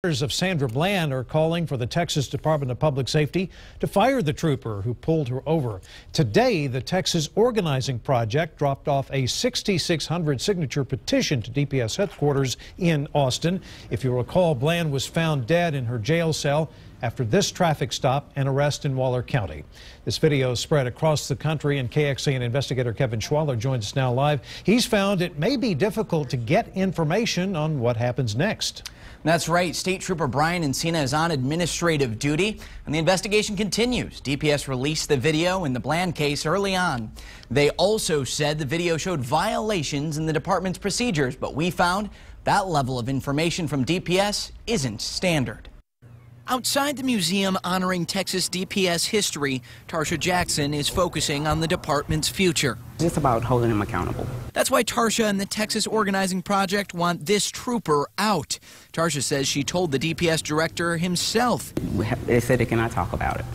Of Sandra Bland are calling for the Texas Department of Public Safety to fire the trooper who pulled her over. Today, the Texas Organizing Project dropped off a 6,600 signature petition to DPS headquarters in Austin. If you recall, Bland was found dead in her jail cell after this traffic stop and arrest in Waller County. This video spread across the country, and KXAN investigator Kevin Schwaller joins us now live. He's found it may be difficult to get information on what happens next. That's right. State Trooper Brian Encina is on administrative duty, and the investigation continues. DPS released the video in the Bland case early on. They also said the video showed violations in the department's procedures, but we found that level of information from DPS isn't standard. Outside the museum honoring Texas DPS history, Tarsha Jackson is focusing on the department's future. It's about holding them accountable. That's why Tarsha and the Texas Organizing Project want this trooper out. Tarsha says she told the DPS director himself. They said they cannot talk about it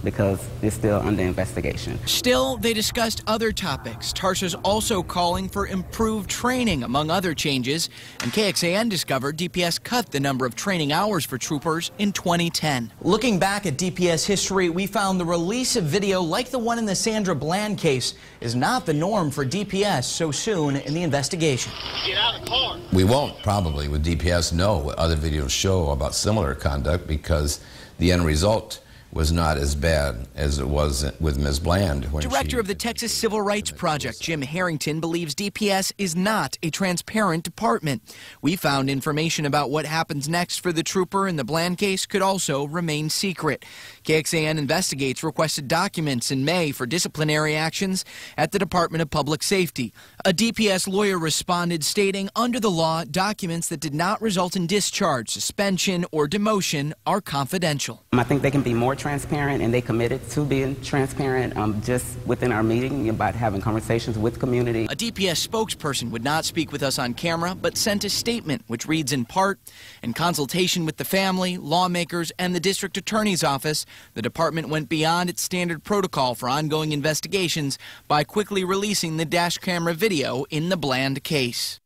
because it's still under investigation. Still, they discussed other topics. Tarsha's also calling for improved training, among other changes. And KXAN discovered DPS cut the number of training hours for troopers in 2010. Looking back at DPS history, we found the release of video like the one in the Sandra Bland case is not the norm for DPS so soon in the investigation. Get out of the car. We won't probably with DPS know what other videos show about similar conduct because the end result was not as bad as it was with Ms. Bland. Director of the Texas Civil Rights Project, Jim Harrington, believes DPS is not a transparent department. We found information about what happens next for the trooper in the Bland case could also remain secret. KXAN Investigates requested documents in May for disciplinary actions at the Department of Public Safety. A DPS lawyer responded stating, under the law, documents that did not result in discharge, suspension, or demotion are confidential. I think they can be more transparent, and they committed to being transparent just within our meeting about having conversations with community. A DPS spokesperson would not speak with us on camera, but sent a statement which reads in part, in consultation with the family, lawmakers, and the district attorney's office, the department went beyond its standard protocol for ongoing investigations by quickly releasing the dash camera video in the Bland case.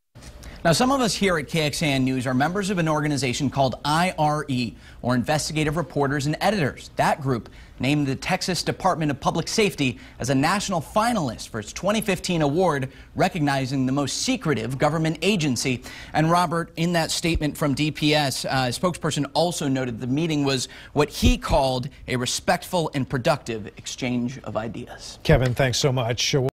Now, some of us here at KXAN News are members of an organization called IRE, or Investigative Reporters and Editors. That group named the Texas Department of Public Safety as a national finalist for its 2015 award, recognizing the most secretive government agency. And Robert, in that statement from DPS, a spokesperson also noted the meeting was what he called a respectful and productive exchange of ideas. Kevin, thanks so much.